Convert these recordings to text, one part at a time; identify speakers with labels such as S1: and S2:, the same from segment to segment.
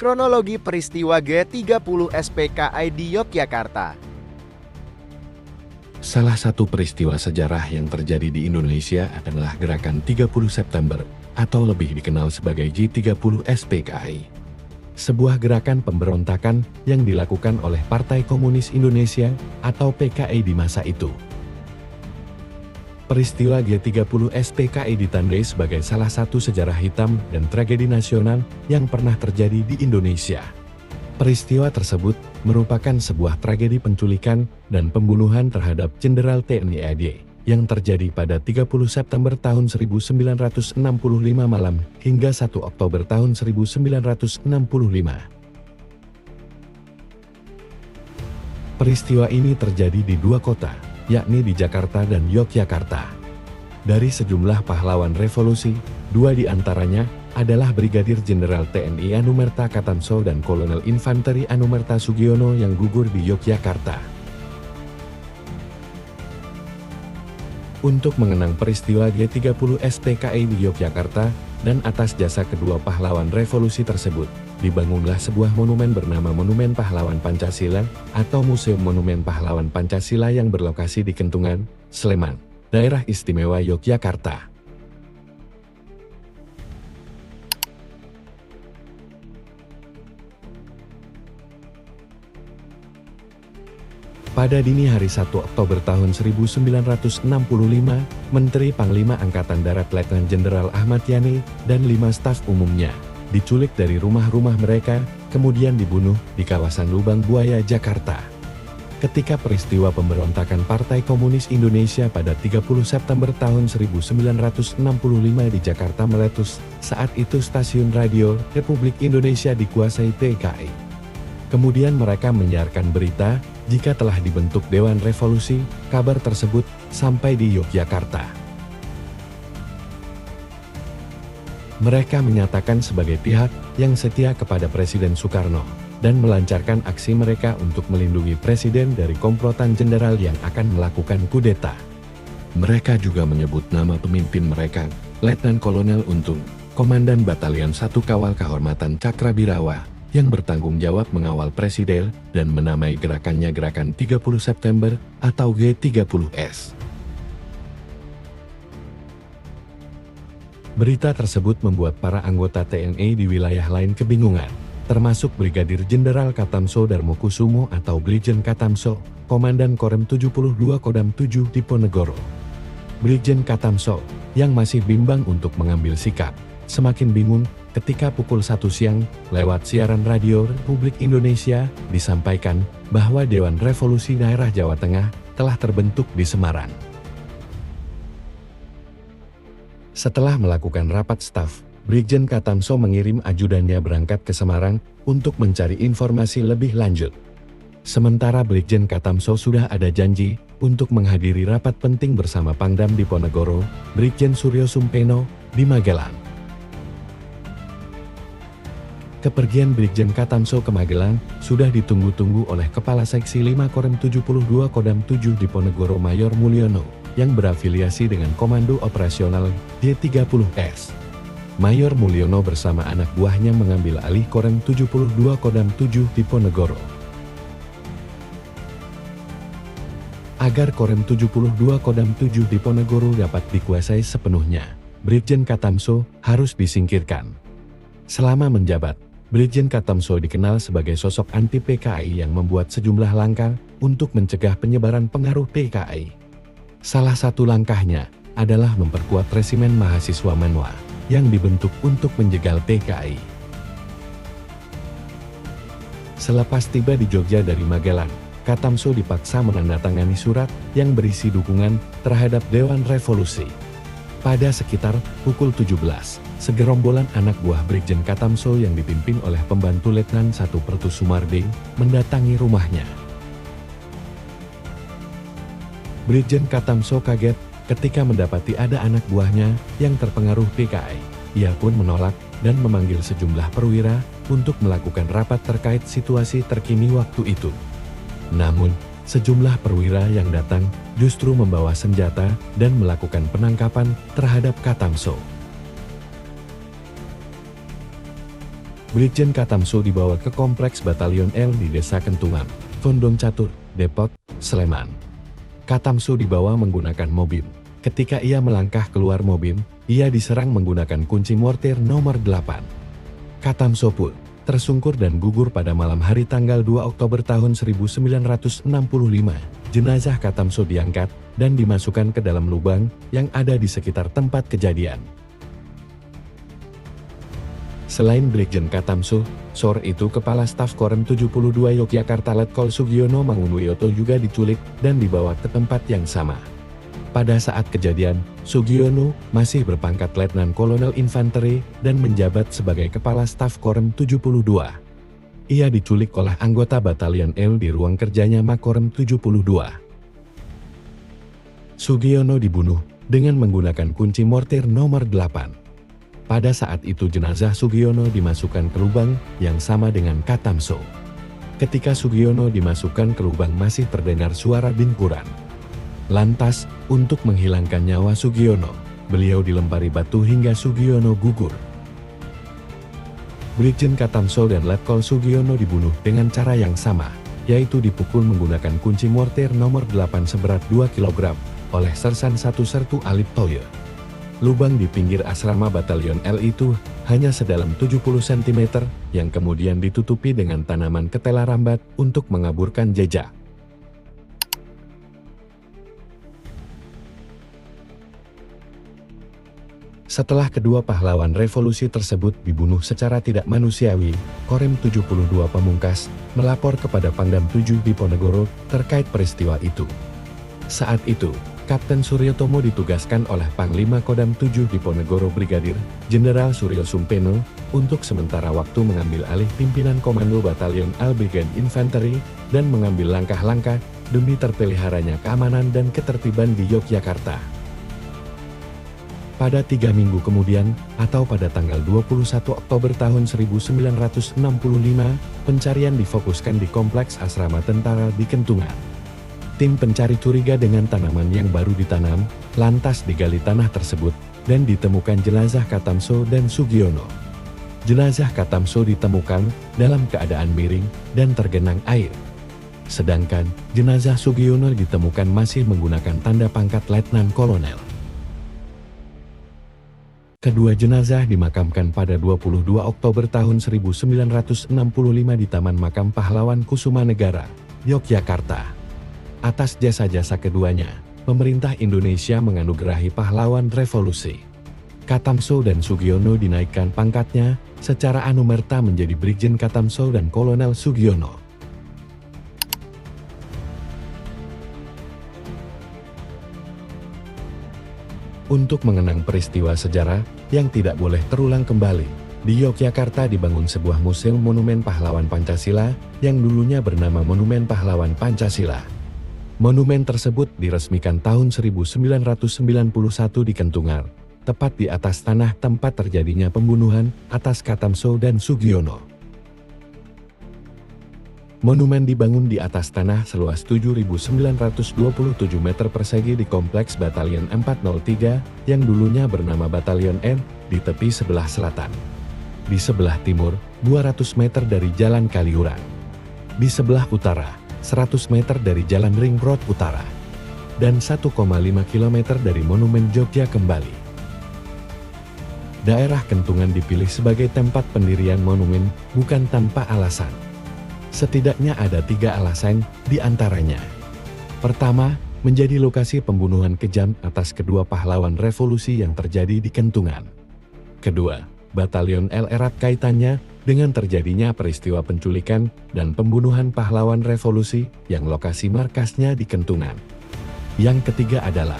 S1: Kronologi peristiwa G30 SPKI di Yogyakarta.
S2: Salah satu peristiwa sejarah yang terjadi di Indonesia adalah Gerakan 30 September, atau lebih dikenal sebagai G30 SPKI. Sebuah gerakan pemberontakan yang dilakukan oleh Partai Komunis Indonesia atau PKI di masa itu. Peristiwa G30 SPKI ditandai sebagai salah satu sejarah hitam dan tragedi nasional yang pernah terjadi di Indonesia. Peristiwa tersebut merupakan sebuah tragedi penculikan dan pembunuhan terhadap Jenderal TNI AD yang terjadi pada 30 September tahun 1965 malam hingga 1 Oktober tahun 1965. Peristiwa ini terjadi di dua kota, yakni di Jakarta dan Yogyakarta. Dari sejumlah pahlawan revolusi, dua di antaranya adalah Brigadir Jenderal TNI Anumerta Katamso dan Kolonel Infanteri Anumerta Sugiono yang gugur di Yogyakarta. Untuk mengenang peristiwa G30 SPKI di Yogyakarta dan atas jasa kedua pahlawan revolusi tersebut, dibangunlah sebuah monumen bernama Monumen Pahlawan Pancasila atau Museum Monumen Pahlawan Pancasila yang berlokasi di Kentungan, Sleman, Daerah Istimewa Yogyakarta. Pada dini hari 1 Oktober tahun 1965, Menteri Panglima Angkatan Darat Letnan Jenderal Ahmad Yani dan 5 staf umumnya diculik dari rumah-rumah mereka, kemudian dibunuh di kawasan Lubang Buaya, Jakarta. Ketika peristiwa pemberontakan Partai Komunis Indonesia pada 30 September tahun 1965 di Jakarta meletus, saat itu stasiun radio Republik Indonesia dikuasai PKI. Kemudian mereka menyiarkan berita, jika telah dibentuk Dewan Revolusi, kabar tersebut sampai di Yogyakarta. Mereka menyatakan sebagai pihak yang setia kepada Presiden Soekarno, dan melancarkan aksi mereka untuk melindungi Presiden dari komplotan jenderal yang akan melakukan kudeta. Mereka juga menyebut nama pemimpin mereka, Letnan Kolonel Untung, Komandan Batalion 1 Kawal Kehormatan Cakrabirawa, yang bertanggung jawab mengawal Presiden dan menamai gerakannya Gerakan 30 September atau G30S. Berita tersebut membuat para anggota TNI di wilayah lain kebingungan, termasuk Brigadir Jenderal Katamso Darmokusumo atau Brigjen Katamso, Komandan Korem 72 Kodam 7 Diponegoro. Brigjen Katamso, yang masih bimbang untuk mengambil sikap, semakin bingung ketika pukul 1 siang, lewat siaran radio Republik Indonesia, disampaikan bahwa Dewan Revolusi Daerah Jawa Tengah telah terbentuk di Semarang. Setelah melakukan rapat staf, Brigjen Katamso mengirim ajudannya berangkat ke Semarang untuk mencari informasi lebih lanjut. Sementara Brigjen Katamso sudah ada janji untuk menghadiri rapat penting bersama Pangdam Diponegoro, Brigjen Suryo Sumpeno, di Magelang. Kepergian Brigjen Katamso ke Magelang sudah ditunggu-tunggu oleh Kepala Seksi 5 Korem 72 Kodam 7 Diponegoro Mayor Mulyono, yang berafiliasi dengan Komando Operasional G30S. Mayor Mulyono bersama anak buahnya mengambil alih Korem 72 Kodam 7 Diponegoro. Agar Korem 72 Kodam 7 Diponegoro dapat dikuasai sepenuhnya, Brigjen Katamso harus disingkirkan. Selama menjabat, Brigjen Katamso dikenal sebagai sosok anti-PKI yang membuat sejumlah langkah untuk mencegah penyebaran pengaruh PKI. Salah satu langkahnya adalah memperkuat resimen mahasiswa Manwa yang dibentuk untuk menjegal PKI. Selepas tiba di Jogja dari Magelang, Katamso dipaksa menandatangani surat yang berisi dukungan terhadap Dewan Revolusi. Pada sekitar pukul 17, segerombolan anak buah Brigjen Katamso yang dipimpin oleh pembantu Letnan 1 Pertu Sumardi mendatangi rumahnya. Brigjen Katamso kaget ketika mendapati ada anak buahnya yang terpengaruh PKI. Ia pun menolak dan memanggil sejumlah perwira untuk melakukan rapat terkait situasi terkini waktu itu. Namun, sejumlah perwira yang datang justru membawa senjata dan melakukan penangkapan terhadap Katamso. Brigjen Katamso dibawa ke Kompleks Batalion L di Desa Kentungan, Condong Catur, Depok, Sleman. Katamso dibawa menggunakan mobil. Ketika ia melangkah keluar mobil, ia diserang menggunakan kunci mortir nomor 8. Katamso pun tersungkur dan gugur pada malam hari tanggal 2 Oktober tahun 1965. Jenazah Katamso diangkat dan dimasukkan ke dalam lubang yang ada di sekitar tempat kejadian. Selain Brigjen Katamso, sore itu Kepala Staf Korem 72 Yogyakarta Letkol Sugiono Mangunwiyoto juga diculik dan dibawa ke tempat yang sama. Pada saat kejadian, Sugiono masih berpangkat Letnan Kolonel Infanteri dan menjabat sebagai Kepala Staf Korem 72. Ia diculik oleh anggota Batalion L di ruang kerjanya Makorem 72. Sugiono dibunuh dengan menggunakan kunci mortir nomor 8. Pada saat itu jenazah Sugiono dimasukkan ke lubang yang sama dengan Katamso. Ketika Sugiono dimasukkan ke lubang masih terdengar suara binkuran. Lantas, untuk menghilangkan nyawa Sugiono, beliau dilempari batu hingga Sugiono gugur. Brigjen Katamso dan Letkol Sugiono dibunuh dengan cara yang sama, yaitu dipukul menggunakan kunci mortir nomor 8 seberat 2 kg oleh Sersan 1 Sertu Alip Toye. Lubang di pinggir asrama Batalion L itu hanya sedalam 70 cm yang kemudian ditutupi dengan tanaman ketela rambat untuk mengaburkan jejak. Setelah kedua pahlawan revolusi tersebut dibunuh secara tidak manusiawi, Korem 72 Pamungkas melapor kepada Pangdam 7 Diponegoro terkait peristiwa itu. Saat itu, Kapten Suryotomo ditugaskan oleh Panglima Kodam 7 Diponegoro Brigadir Jenderal Suryo Sumpeno untuk sementara waktu mengambil alih pimpinan Komando Batalion L Brigade Infanteri dan mengambil langkah-langkah demi terpeliharanya keamanan dan ketertiban di Yogyakarta. Pada 3 minggu kemudian, atau pada tanggal 21 Oktober tahun 1965, pencarian difokuskan di kompleks asrama tentara di Kentungan. Tim pencari curiga dengan tanaman yang baru ditanam, lantas digali tanah tersebut, dan ditemukan jenazah Katamso dan Sugiono. Jenazah Katamso ditemukan dalam keadaan miring dan tergenang air. Sedangkan, jenazah Sugiono ditemukan masih menggunakan tanda pangkat Letnan Kolonel. Kedua jenazah dimakamkan pada 22 Oktober tahun 1965 di Taman Makam Pahlawan Kusumanegara, Yogyakarta. Atas jasa-jasa keduanya, pemerintah Indonesia menganugerahi pahlawan revolusi. Katamso dan Sugiono dinaikkan pangkatnya secara anumerta menjadi Brigjen Katamso dan Kolonel Sugiono. Untuk mengenang peristiwa sejarah yang tidak boleh terulang kembali, di Yogyakarta dibangun sebuah museum monumen pahlawan Pancasila yang dulunya bernama Monumen Pahlawan Pancasila. Monumen tersebut diresmikan tahun 1991 di Kentungan, tepat di atas tanah tempat terjadinya pembunuhan atas Katamso dan Sugiono. Monumen dibangun di atas tanah seluas 7.927 meter persegi di Kompleks Batalion 403 yang dulunya bernama Batalion N di tepi sebelah selatan. Di sebelah timur, 200 meter dari Jalan Kaliurang. Di sebelah utara, 100 meter dari Jalan Ring Road Utara, dan 1,5 km dari Monumen Jogja Kembali. Daerah Kentungan dipilih sebagai tempat pendirian monumen bukan tanpa alasan. Setidaknya ada 3 alasan di antaranya. Pertama, menjadi lokasi pembunuhan kejam atas kedua pahlawan revolusi yang terjadi di Kentungan. Kedua, Batalion L erat kaitannya dengan terjadinya peristiwa penculikan dan pembunuhan pahlawan revolusi yang lokasi markasnya di Kentungan. Yang ketiga adalah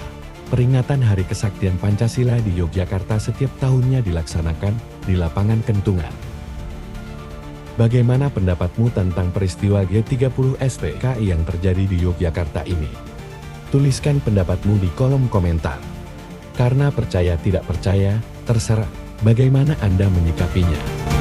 S2: peringatan Hari Kesaktian Pancasila di Yogyakarta setiap tahunnya dilaksanakan di lapangan Kentungan. Bagaimana pendapatmu tentang peristiwa G30 SPKI yang terjadi di Yogyakarta ini? Tuliskan pendapatmu di kolom komentar. Karena percaya tidak percaya, terserah bagaimana Anda menyikapinya.